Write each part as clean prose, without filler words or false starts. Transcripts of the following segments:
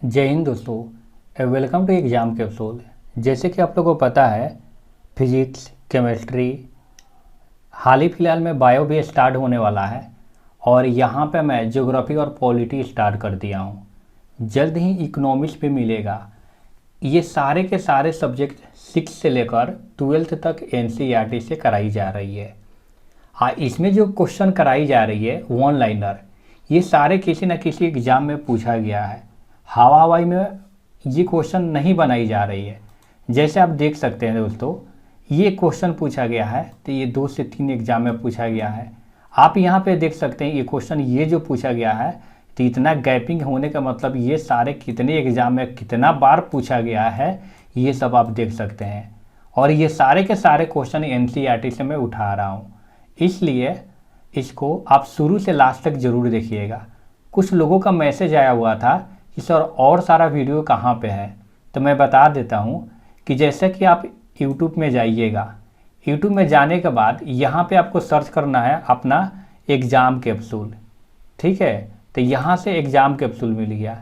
जय हिंद दोस्तों, welcome to exam capsule. जैसे कि आप लोगों को पता है, फिजिक्स, केमिस्ट्री, हाल ही फिलहाल में बायो भी स्टार्ट होने वाला है और यहाँ पे मैं ज्योग्राफी और पॉलिटी स्टार्ट कर दिया हूँ। जल्द ही इकोनॉमिक्स भी मिलेगा। ये सारे के सारे सब्जेक्ट 6 से लेकर 12th तक एनसीईआरटी से कराई जा रही है। हाँ, इसमें जो क्वेश्चन कराई जा रही है वन लाइनर, ये सारे किसी न किसी एग्ज़ाम में पूछा गया है। हवा हवाई में ये क्वेश्चन नहीं बनाई जा रही है। जैसे आप देख सकते हैं दोस्तों, ये क्वेश्चन पूछा गया है तो ये 2 से 3 एग्जाम में पूछा गया है। आप यहाँ पे देख सकते हैं ये क्वेश्चन ये जो पूछा गया है, तो इतना गैपिंग होने का मतलब ये सारे कितने एग्जाम में कितना बार पूछा गया है, ये सब आप देख सकते हैं। और ये सारे के सारे क्वेश्चन एनसीईआरटी से मैं उठा रहा हूँ, इसलिए इसको आप शुरू से लास्ट तक ज़रूर देखिएगा। कुछ लोगों का मैसेज आया हुआ था कि सर और सारा वीडियो कहाँ पे है, तो मैं बता देता हूँ कि जैसे कि आप YouTube में जाइएगा। YouTube में जाने के बाद यहाँ पे आपको सर्च करना है अपना एग्ज़ाम कैप्सूल, ठीक है। तो यहाँ से एग्ज़ाम कैप्सूल मिल गया।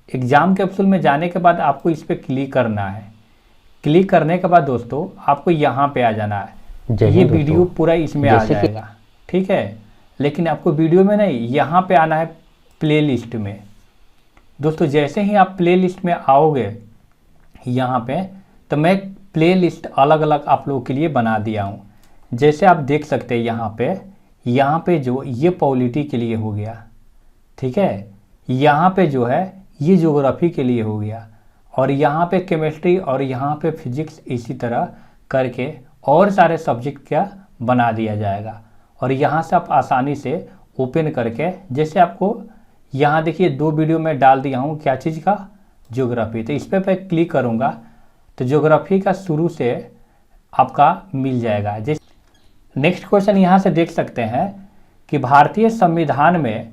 एग्ज़ाम कैप्सूल में जाने के बाद आपको इस पर क्लिक करना है। क्लिक करने के बाद दोस्तों आपको यहाँ पे आ जाना है। ये वीडियो पूरा इसमें आ जाएगा, ठीक है। लेकिन आपको वीडियो में नहीं, यहाँ पे आना है प्लेलिस्ट में। दोस्तों जैसे ही आप प्लेलिस्ट में आओगे यहाँ पे, तो मैं प्लेलिस्ट अलग अलग आप लोगों के लिए बना दिया हूँ। जैसे आप देख सकते हैं यहाँ पे जो ये पॉलिटी के लिए हो गया, ठीक है। यहाँ पे जो है ये ज्योग्राफी के लिए हो गया, और यहाँ पे केमिस्ट्री और यहाँ पे फिजिक्स, इसी तरह करके और सारे सब्जेक्ट का बना दिया जाएगा। और यहाँ से आप आसानी से ओपन करके, जैसे आपको यहाँ देखिए 2 वीडियो में डाल दिया हूँ, क्या चीज़ का, ज्योग्राफी। तो इस पर मैं क्लिक करूँगा तो ज्योग्राफी का शुरू से आपका मिल जाएगा। जैसे नेक्स्ट क्वेश्चन यहाँ से देख सकते हैं कि भारतीय संविधान में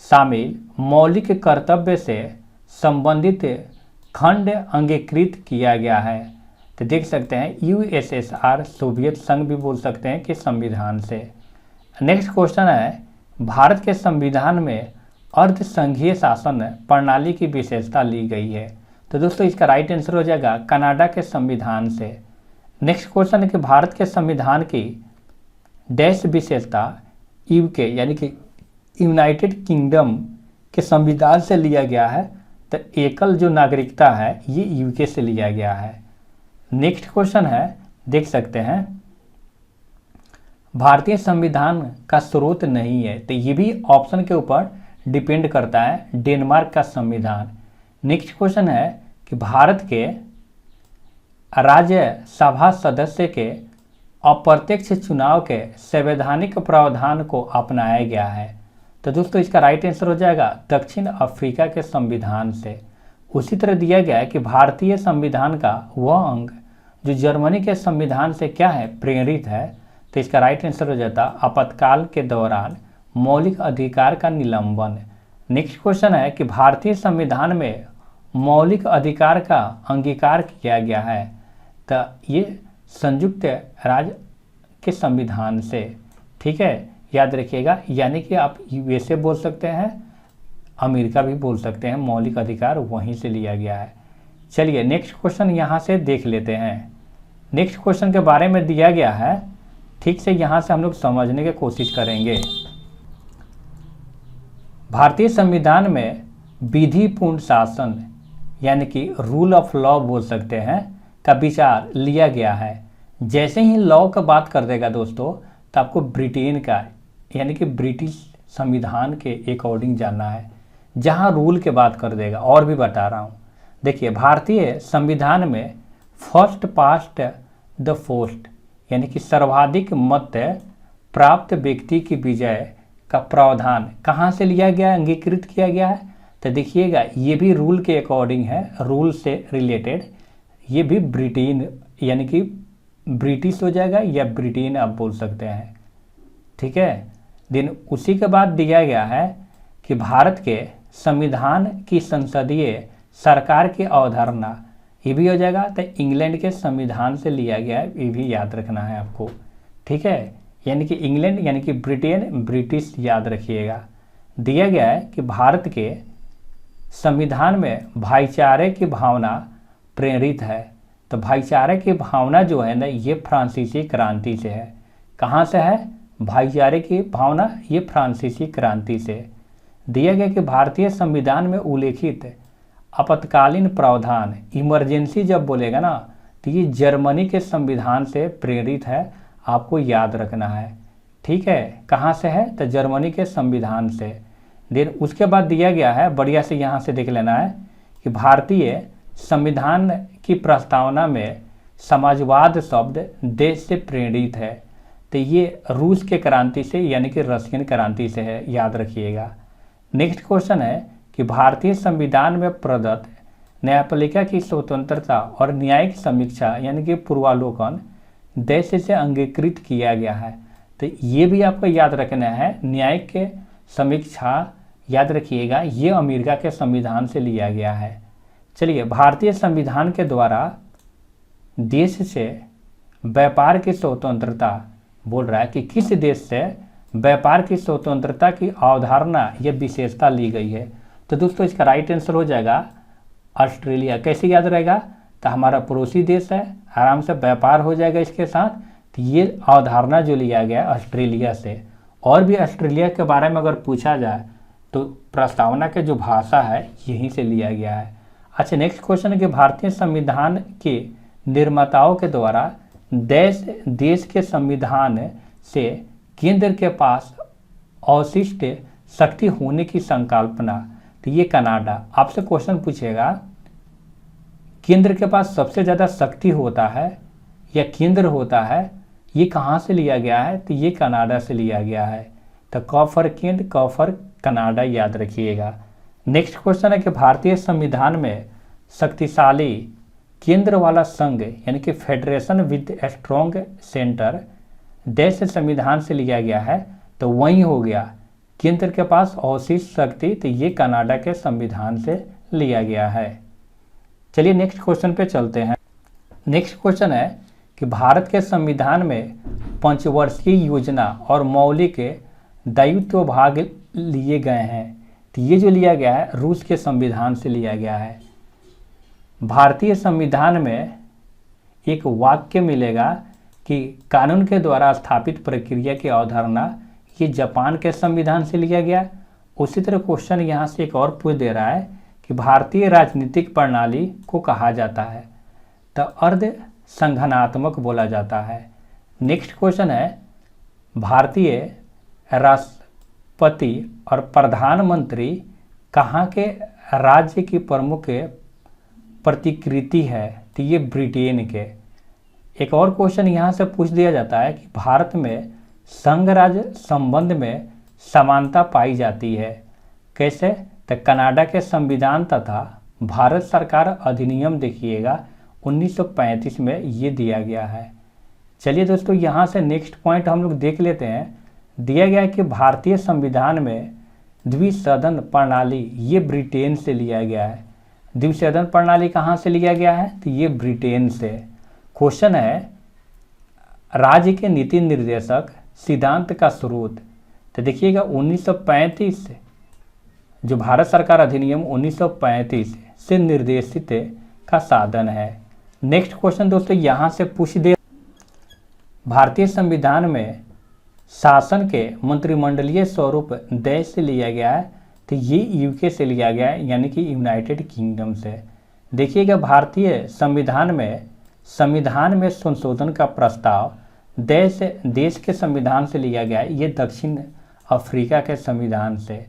शामिल मौलिक कर्तव्य से संबंधित खंड अंगीकृत किया गया है। तो देख सकते हैं यूएसएसआर, सोवियत संघ भी बोल सकते हैं कि संविधान से। नेक्स्ट क्वेश्चन है, भारत के संविधान में अर्ध संघीय शासन प्रणाली की विशेषता ली गई है। तो दोस्तों इसका राइट आंसर हो जाएगा कनाडा के संविधान से। नेक्स्ट क्वेश्चन है कि भारत के संविधान की डैश विशेषता यूके यानी कि यूनाइटेड किंगडम के संविधान से लिया गया है। तो एकल जो नागरिकता है ये यूके से लिया गया है। नेक्स्ट क्वेश्चन है, देख सकते हैं भारतीय संविधान का स्रोत नहीं है। तो ये भी ऑप्शन के ऊपर डिपेंड करता है, डेनमार्क का संविधान। नेक्स्ट क्वेश्चन है कि भारत के राज्यसभा सदस्य के अप्रत्यक्ष चुनाव के संवैधानिक प्रावधान को अपनाया गया है। तो दोस्तों इसका राइट आंसर हो जाएगा दक्षिण अफ्रीका के संविधान से। उसी तरह दिया गया है कि भारतीय संविधान का वह अंग जो जर्मनी के संविधान से क्या है, प्रेरित है। तो इसका राइट आंसर हो जाता आपातकाल के दौरान मौलिक अधिकार का निलंबन। नेक्स्ट क्वेश्चन है कि भारतीय संविधान में मौलिक अधिकार का अंगीकार किया गया है। तो ये संयुक्त राज्य के संविधान से, ठीक है, याद रखिएगा। यानी कि आप यूएसए बोल सकते हैं, अमेरिका भी बोल सकते हैं, मौलिक अधिकार वहीं से लिया गया है। चलिए नेक्स्ट क्वेश्चन यहाँ से देख लेते हैं। नेक्स्ट क्वेश्चन के बारे में दिया गया है, ठीक से यहाँ से हम लोग समझने की कोशिश करेंगे। भारतीय संविधान में विधिपूर्ण शासन यानी कि रूल ऑफ लॉ बोल सकते हैं का विचार लिया गया है। जैसे ही लॉ का बात कर देगा दोस्तों, तो आपको ब्रिटेन का यानी कि ब्रिटिश संविधान के अकॉर्डिंग जानना है। जहां रूल के बात कर देगा, और भी बता रहा हूं, देखिए भारतीय संविधान में फर्स्ट पास्ट द पोस्ट यानी कि सर्वाधिक मत प्राप्त व्यक्ति की विजय का प्रावधान कहाँ से लिया गया, अंगीकृत किया गया है। तो देखिएगा ये भी रूल के अकॉर्डिंग है, रूल से रिलेटेड। ये भी ब्रिटेन यानी कि ब्रिटिश हो जाएगा या ब्रिटेन आप बोल सकते हैं, ठीक है। देन उसी के बाद दिया गया है कि भारत के संविधान की संसदीय सरकार की अवधारणा, ये भी हो जाएगा। तो इंग्लैंड के संविधान से लिया गया है, ये भी याद रखना है आपको, ठीक है। यानी कि इंग्लैंड यानी कि ब्रिटेन, ब्रिटिश याद रखिएगा। दिया गया है कि भारत के संविधान में भाईचारे की भावना प्रेरित है। तो भाईचारे की भावना जो है ना, ये फ्रांसीसी क्रांति से है। कहाँ से है भाईचारे की भावना? ये फ्रांसीसी क्रांति से। दिया गया कि भारतीय संविधान में उल्लेखित आपातकालीन प्रावधान, इमरजेंसी जब बोलेगा ना, तो ये जर्मनी के संविधान से प्रेरित है, आपको याद रखना है। ठीक है, कहाँ से है? तो जर्मनी के संविधान से। देन उसके बाद दिया गया है, बढ़िया से यहाँ से देख लेना है कि भारतीय संविधान की प्रस्तावना में समाजवाद शब्द देश से प्रेरित है। तो ये रूस के क्रांति से यानी कि रशियन क्रांति से है, याद रखिएगा। नेक्स्ट क्वेश्चन है कि भारतीय संविधान में प्रदत्त न्यायपालिका की स्वतंत्रता और न्यायिक समीक्षा यानी कि पूर्वालोकन देश से अंगीकृत किया गया है। तो ये भी आपको याद रखना है, न्यायिक के समीक्षा याद रखिएगा, ये अमेरिका के संविधान से लिया गया है। चलिए, भारतीय संविधान के द्वारा देश से व्यापार की स्वतंत्रता बोल रहा है कि किस देश से व्यापार की स्वतंत्रता की अवधारणा या विशेषता ली गई है। तो दोस्तों इसका राइट आंसर हो जाएगा ऑस्ट्रेलिया। कैसे याद रहेगा? तो हमारा पड़ोसी देश है, आराम से व्यापार हो जाएगा इसके साथ। तो ये अवधारणा जो लिया गया ऑस्ट्रेलिया से। और भी ऑस्ट्रेलिया के बारे में अगर पूछा जाए तो प्रस्तावना के जो भाषा है यहीं से लिया गया है। अच्छा, नेक्स्ट क्वेश्चन है कि भारतीय संविधान के निर्माताओं के द्वारा देश के संविधान से केंद्र के पास अवशिष्ट शक्ति होने की संकल्पना। तो ये कनाडा। आपसे क्वेश्चन पूछेगा केंद्र के पास सबसे ज़्यादा शक्ति होता है या केंद्र होता है, ये कहाँ से लिया गया है? तो ये कनाडा से लिया गया है। तो क फॉर केंद्र, क फॉर कनाडा, याद रखिएगा। नेक्स्ट क्वेश्चन है कि भारतीय संविधान में शक्तिशाली केंद्र वाला संघ यानी कि फेडरेशन विद स्ट्रॉन्ग सेंटर देश संविधान से लिया गया है। तो वही हो गया केंद्र के पास अवशिष्ट शक्ति। तो ये कनाडा के संविधान से लिया गया है। चलिए नेक्स्ट क्वेश्चन पे चलते हैं। नेक्स्ट क्वेश्चन है कि भारत के संविधान में पंचवर्षीय योजना और मौलिक दायित्व भाग लिए गए हैं। तो ये जो लिया गया है रूस के संविधान से लिया गया है। भारतीय संविधान में एक वाक्य मिलेगा कि कानून के द्वारा स्थापित प्रक्रिया की अवधारणा, ये जापान के संविधान से लिया गया। उसी तरह क्वेश्चन यहाँ से एक और पूछ दे रहा है कि भारतीय राजनीतिक प्रणाली को कहा जाता है। तो अर्ध संगठनात्मक बोला जाता है। नेक्स्ट क्वेश्चन है भारतीय राष्ट्रपति और प्रधानमंत्री कहाँ के राज्य की प्रमुख प्रतिकृति है? तो ये ब्रिटेन के। एक और क्वेश्चन यहाँ से पूछ दिया जाता है कि भारत में संघ राज्य संबंध में समानता पाई जाती है, कैसे? तो कनाडा के संविधान तथा भारत सरकार अधिनियम देखिएगा 1935 में ये दिया गया है। चलिए दोस्तों, यहाँ से नेक्स्ट पॉइंट हम लोग देख लेते हैं। दिया गया है कि भारतीय संविधान में द्विसदन प्रणाली, ये ब्रिटेन से लिया गया है। द्विसदन प्रणाली कहाँ से लिया गया है? तो ये ब्रिटेन से। क्वेश्चन है राज्य के नीति निर्देशक सिद्धांत का स्रोत। तो देखिएगा 1935 जो भारत सरकार अधिनियम 1935 से निर्देशित का साधन है। नेक्स्ट क्वेश्चन दोस्तों यहाँ से पूछ दे, भारतीय संविधान में शासन के मंत्रिमंडलीय स्वरूप देश से लिया गया है। तो ये यूके से लिया गया है यानी कि यूनाइटेड किंगडम से। देखिएगा भारतीय संविधान में संशोधन का प्रस्ताव देश के संविधान से लिया गया है, ये दक्षिण अफ्रीका के संविधान से।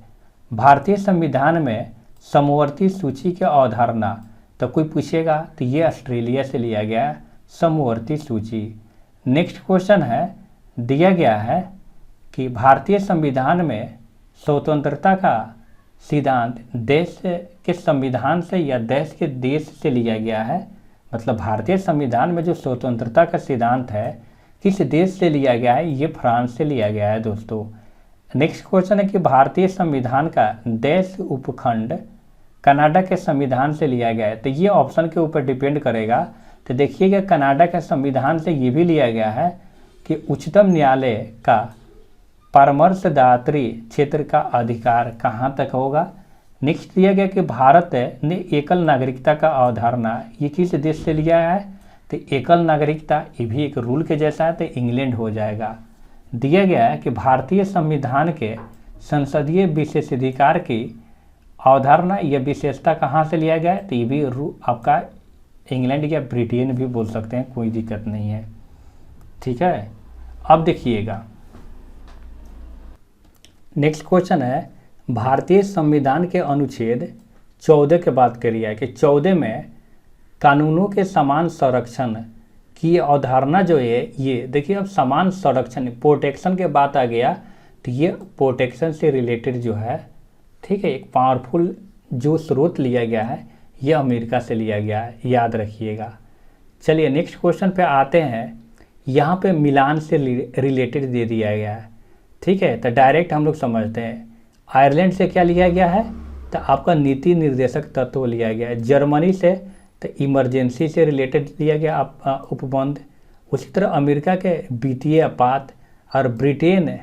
भारतीय संविधान में समवर्ती सूची की अवधारणा, तो कोई पूछेगा तो ये ऑस्ट्रेलिया से लिया गया है समवर्ती सूची। नेक्स्ट क्वेश्चन है, दिया गया है कि भारतीय संविधान में स्वतंत्रता का सिद्धांत देश के संविधान से या देश से लिया गया है। मतलब भारतीय संविधान में जो स्वतंत्रता का सिद्धांत है किस देश से लिया गया है? ये फ्रांस से लिया गया है दोस्तों। नेक्स्ट क्वेश्चन है कि भारतीय संविधान का देश उपखंड कनाडा के संविधान से लिया गया है। तो ये ऑप्शन के ऊपर डिपेंड करेगा। तो देखिएगा कनाडा के संविधान से ये भी लिया गया है कि उच्चतम न्यायालय का परामर्शदात्री क्षेत्र का अधिकार कहाँ तक होगा? नेक्स्ट दिया गया कि भारत ने एकल नागरिकता का अवधारणा ये किस देश से लिया है, तो एकल नागरिकता ये भी एक रूल के जैसा है, तो इंग्लैंड हो जाएगा। दिया गया है कि भारतीय संविधान के संसदीय विशेषाधिकार की अवधारणा या विशेषता कहाँ से लिया गया है, तो ये भी आपका इंग्लैंड या ब्रिटेन भी बोल सकते हैं, कोई दिक्कत नहीं है। ठीक है, अब देखिएगा नेक्स्ट क्वेश्चन है, भारतीय संविधान के अनुच्छेद 14 के बात करिए कि 14 में कानूनों के समान संरक्षण की अवधारणा जो है, ये देखिए अब समान संरक्षण प्रोटेक्शन के बात आ गया, तो ये प्रोटेक्शन से रिलेटेड जो है, ठीक है, एक पावरफुल जो स्रोत लिया गया है ये अमेरिका से लिया गया है, याद रखिएगा। चलिए नेक्स्ट क्वेश्चन पे आते हैं, यहाँ पे मिलान से रिलेटेड दे दिया गया है। ठीक है, तो डायरेक्ट हम लोग समझते हैं, आयरलैंड से क्या लिया गया है, तो आपका नीति निर्देशक तत्व लिया गया है। जर्मनी से तो इमरजेंसी से रिलेटेड लिया गया उपबंध। उसी तरह अमेरिका के वित्तीय आपात और ब्रिटेन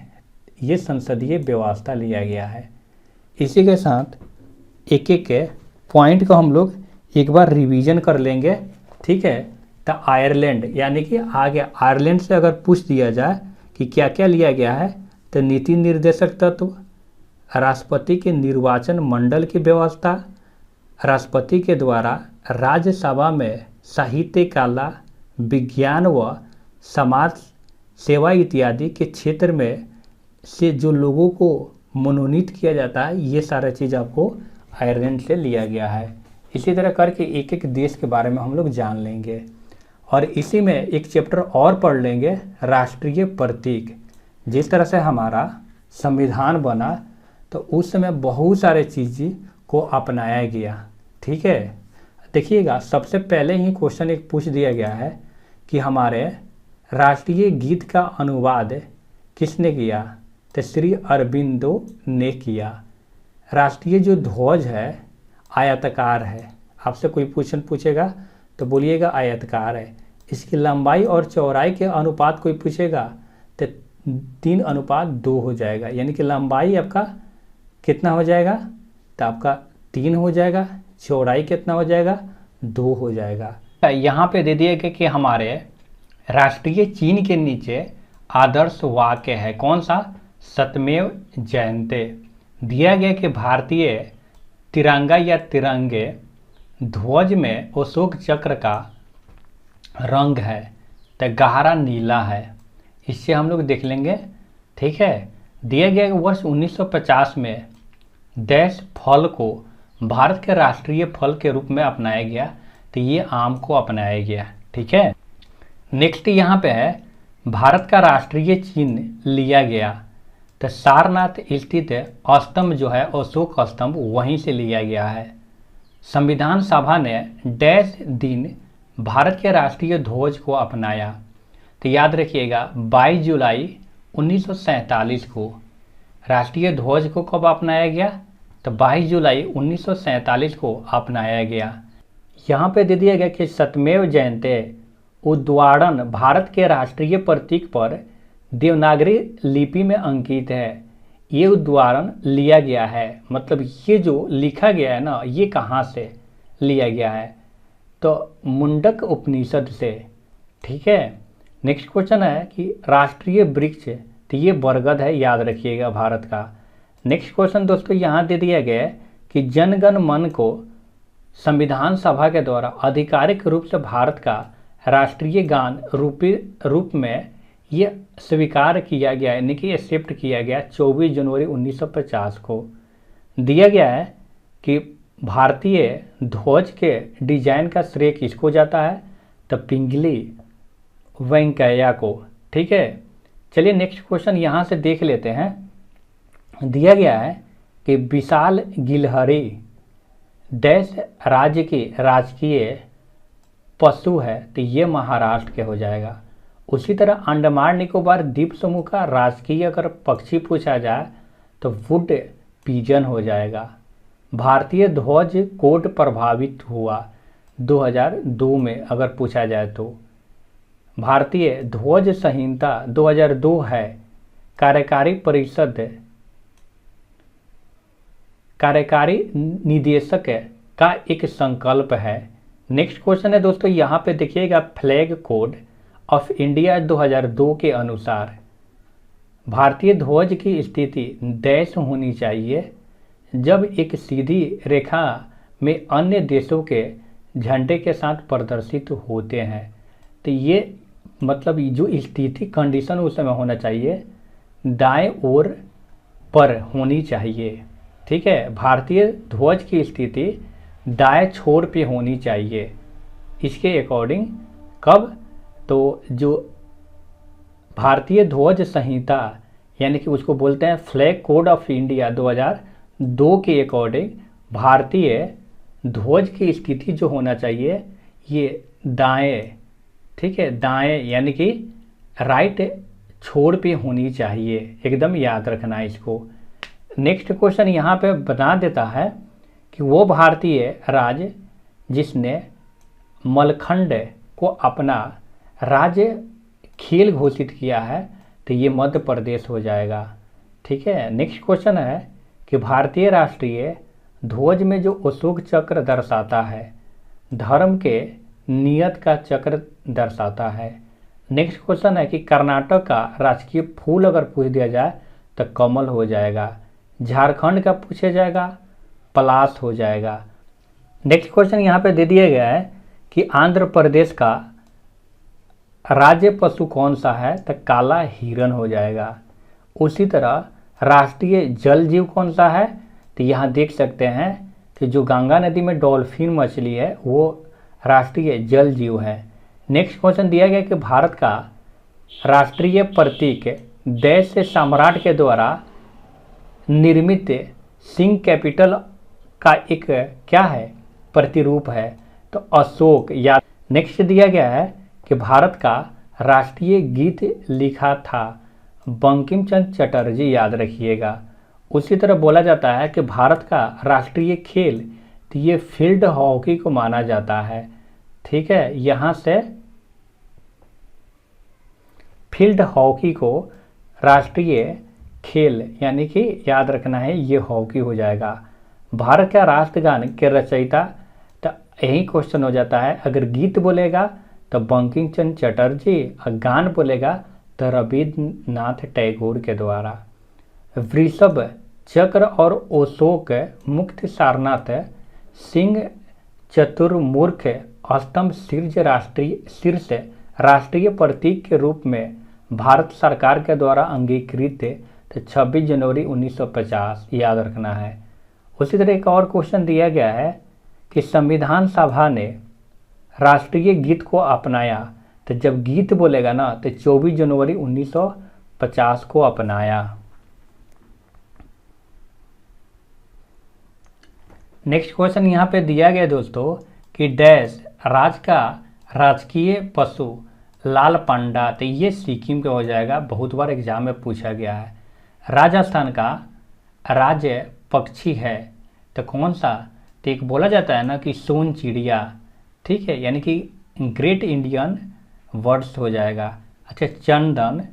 ये संसदीय व्यवस्था लिया गया है। इसी के साथ एक एक के पॉइंट को हम लोग एक बार रिवीजन कर लेंगे। ठीक है, तो आयरलैंड यानी कि आगे आयरलैंड से अगर पूछ दिया जाए कि क्या क्या लिया गया है, तो नीति निर्देशक तत्व, राष्ट्रपति के निर्वाचन मंडल की व्यवस्था, राष्ट्रपति के द्वारा राज्यसभा में साहित्य, कला, विज्ञान व समाज सेवा इत्यादि के क्षेत्र में से जो लोगों को मनोनीत किया जाता है, ये सारा चीज़ आपको आयरलैंड से लिया गया है। इसी तरह करके एक एक देश के बारे में हम लोग जान लेंगे और इसी में एक चैप्टर और पढ़ लेंगे, राष्ट्रीय प्रतीक। जिस तरह से हमारा संविधान बना तो उस समय बहुत सारे चीज़ को अपनाया गया। ठीक है, देखिएगा सबसे पहले ही क्वेश्चन एक पूछ दिया गया है कि हमारे राष्ट्रीय गीत का अनुवाद किसने किया, तो श्री अरबिंदो ने किया। राष्ट्रीय जो ध्वज है आयताकार है, आपसे कोई क्वेश्चन पूछेगा तो बोलिएगा आयताकार है। इसकी लंबाई और चौड़ाई के अनुपात कोई पूछेगा तो 3:2 हो जाएगा, यानी कि लंबाई आपका कितना हो जाएगा, तो आपका 3 हो जाएगा, चौड़ाई कितना हो जाएगा, 2 हो जाएगा। यहाँ पे दे दिया गया कि हमारे राष्ट्रीय चिन्ह के नीचे आदर्श वाक्य है, कौन सा, सत्यमेव जयते। दिया गया कि भारतीय तिरंगा या तिरंगे ध्वज में अशोक चक्र का रंग है तो गहरा नीला है, इससे हम लोग देख लेंगे। ठीक है, दिया गया कि वर्ष 1950 में देश फल को भारत के राष्ट्रीय फल के रूप में अपनाया गया, तो ये आम को अपनाया गया। ठीक है, नेक्स्ट यहाँ पे है भारत का राष्ट्रीय चिन्ह लिया गया, तो सारनाथ स्थित स्तंभ जो है अशोक स्तंभ वहीं से लिया गया है। संविधान सभा ने डैश दिन भारत के राष्ट्रीय ध्वज को अपनाया, तो याद रखिएगा 22 जुलाई 1947 को राष्ट्रीय ध्वज को कब अपनाया गया, तो 22 जुलाई 1947 को अपनाया गया। यहाँ पे दे दिया गया कि सत्यमेव जयते उद्वारण भारत के राष्ट्रीय प्रतीक पर देवनागरी लिपि में अंकित है। ये उद्वारण लिया गया है, मतलब ये जो लिखा गया है ना, ये कहाँ से लिया गया है, तो मुंडक उपनिषद से। ठीक है, नेक्स्ट क्वेश्चन है कि राष्ट्रीय वृक्ष, तो ये बरगद है, याद रखिएगा भारत का। नेक्स्ट क्वेश्चन दोस्तों यहाँ दे दिया गया है कि जनगण मन को संविधान सभा के द्वारा आधिकारिक रूप से भारत का राष्ट्रीय गान रूप में ये स्वीकार किया गया, यानी कि एक्सेप्ट किया गया 24 जनवरी 1950 को। दिया गया है कि भारतीय ध्वज के डिजाइन का श्रेय किसको जाता है, तो पिंगली वेंकैया को। ठीक है, चलिए नेक्स्ट क्वेश्चन यहाँ से देख लेते हैं। दिया गया है कि विशाल गिलहरी देश राज्य की राजकीय पशु है, तो ये महाराष्ट्र के हो जाएगा। उसी तरह अंडमान निकोबार द्वीप समूह का राजकीय अगर पक्षी पूछा जाए तो वुड पिजन हो जाएगा। भारतीय ध्वज कोड प्रभावित हुआ 2002 में अगर पूछा जाए तो। भारतीय ध्वज संहिता 2002 है। कार्यकारी कार्यकारी निदेशक का एक संकल्प है। नेक्स्ट क्वेश्चन है दोस्तों, यहाँ पे देखिएगा, फ्लैग कोड ऑफ इंडिया 2002 के अनुसार भारतीय ध्वज की स्थिति डैश होनी चाहिए जब एक सीधी रेखा में अन्य देशों के झंडे के साथ प्रदर्शित होते हैं। तो ये मतलब जो स्थिति कंडीशन उस समय होना चाहिए दाएं ओर पर होनी चाहिए। ठीक है, भारतीय ध्वज की स्थिति दाएं छोर पे होनी चाहिए। इसके अकॉर्डिंग कब, तो जो भारतीय ध्वज संहिता यानी कि उसको बोलते हैं फ्लैग कोड ऑफ इंडिया 2002 के अकॉर्डिंग भारतीय ध्वज की स्थिति जो होना चाहिए ये दाएं, ठीक है, दाएं यानी कि राइट छोर पे होनी चाहिए। एकदम याद रखना है इसको। नेक्स्ट क्वेश्चन यहाँ पे बता देता है कि वो भारतीय राज्य जिसने मलखंड को अपना राज्य खेल घोषित किया है तो ये मध्य प्रदेश हो जाएगा। ठीक है, नेक्स्ट क्वेश्चन है कि भारतीय राष्ट्रीय ध्वज में जो अशोक चक्र दर्शाता है धर्म के नियत का चक्र दर्शाता है। नेक्स्ट क्वेश्चन है कि कर्नाटक का राजकीय फूल अगर पूछ दिया जाए तो कमल हो जाएगा। झारखंड का पूछा जाएगा पलाश हो जाएगा। नेक्स्ट क्वेश्चन यहाँ पे दे दिया गया है कि आंध्र प्रदेश का राज्य पशु कौन सा है तो काला हिरन हो जाएगा। उसी तरह राष्ट्रीय जल जीव कौन सा है तो यहाँ देख सकते हैं कि जो गंगा नदी में डॉल्फिन मछली है वो राष्ट्रीय जल जीव है। नेक्स्ट क्वेश्चन दिया गया कि भारत का राष्ट्रीय प्रतीक देश से सम्राट के द्वारा निर्मित सिंह कैपिटल का एक क्या है प्रतिरूप है तो अशोक। या नेक्स्ट दिया गया है कि भारत का राष्ट्रीय गीत लिखा था बंकिम चंद्र चटर्जी, याद रखिएगा। उसी तरह बोला जाता है कि भारत का राष्ट्रीय खेल तो ये फील्ड हॉकी को माना जाता है। ठीक है, यहाँ से फील्ड हॉकी को राष्ट्रीय खेल यानी कि याद रखना है ये हॉकी हो जाएगा। भारत का राष्ट्रगान के रचयिता तो यही क्वेश्चन हो जाता है, अगर गीत बोलेगा तो बंकिम चंद्र चटर्जी और गान बोलेगा तो रविन्द्रनाथ टैगोर के द्वारा। वृषभ चक्र और अशोक मुक्त सारनाथ सिंह चतुर्मुख स्तंभ शीर्ष राष्ट्रीय प्रतीक के रूप में भारत सरकार के द्वारा अंगीकृत तो 26 जनवरी 1950, याद रखना है। उसी तरह एक और क्वेश्चन दिया गया है कि संविधान सभा ने राष्ट्रीय गीत को अपनाया तो जब गीत बोलेगा ना तो 24 जनवरी 1950 को अपनाया। नेक्स्ट क्वेश्चन यहाँ पे दिया गया दोस्तों कि डैश राज्य का राजकीय पशु लाल पांडा, तो ये सिक्किम का हो जाएगा, बहुत बार एग्जाम में पूछा गया है। राजस्थान का राज्य पक्षी है तो कौन सा, तो एक बोला जाता है ना कि सोन चिड़िया, ठीक है, यानी कि ग्रेट इंडियन बर्ड्स हो जाएगा। अच्छा, चंदन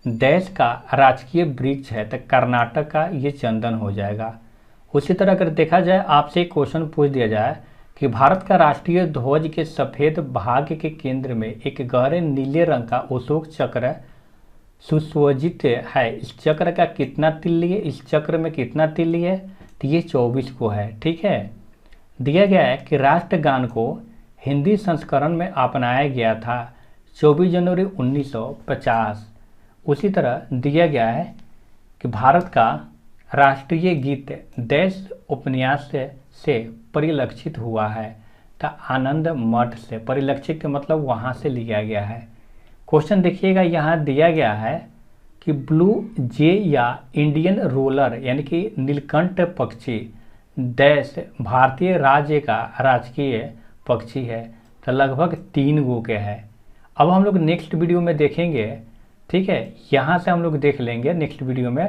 देश का राजकीय वृक्ष है तो कर्नाटक का ये चंदन हो जाएगा। उसी तरह अगर देखा जाए आपसे एक क्वेश्चन पूछ दिया जाए कि भारत का राष्ट्रीय ध्वज के सफ़ेद भाग के केंद्र में एक गहरे नीले रंग का अशोक चक्र सुशोभित है, इस चक्र का कितना तिल्ली है, इस चक्र में कितना तिल्ली है, तो ये 24 को है। ठीक है, दिया गया है कि राष्ट्रगान को हिंदी संस्करण में अपनाया गया था 24 जनवरी 1950। उसी तरह दिया गया है कि भारत का राष्ट्रीय गीत देश उपन्यास से परिलक्षित हुआ है तो आनंद मठ से, परिलक्षित मतलब वहाँ से लिया गया है। क्वेश्चन देखिएगा, यहाँ दिया गया है कि ब्लू जे या इंडियन रोलर यानी कि नीलकंठ पक्षी देश भारतीय राज्य का राजकीय पक्षी है तो लगभग 3 गो के है। अब हम लोग नेक्स्ट वीडियो में देखेंगे, ठीक है, यहाँ से हम लोग देख लेंगे। नेक्स्ट वीडियो में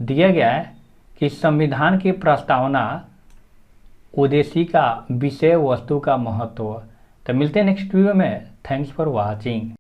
दिया गया है कि संविधान की प्रस्तावना उद्देशिका विषय वस्तु का महत्व। तो मिलते हैं नेक्स्ट वीडियो में। Thanks for watching.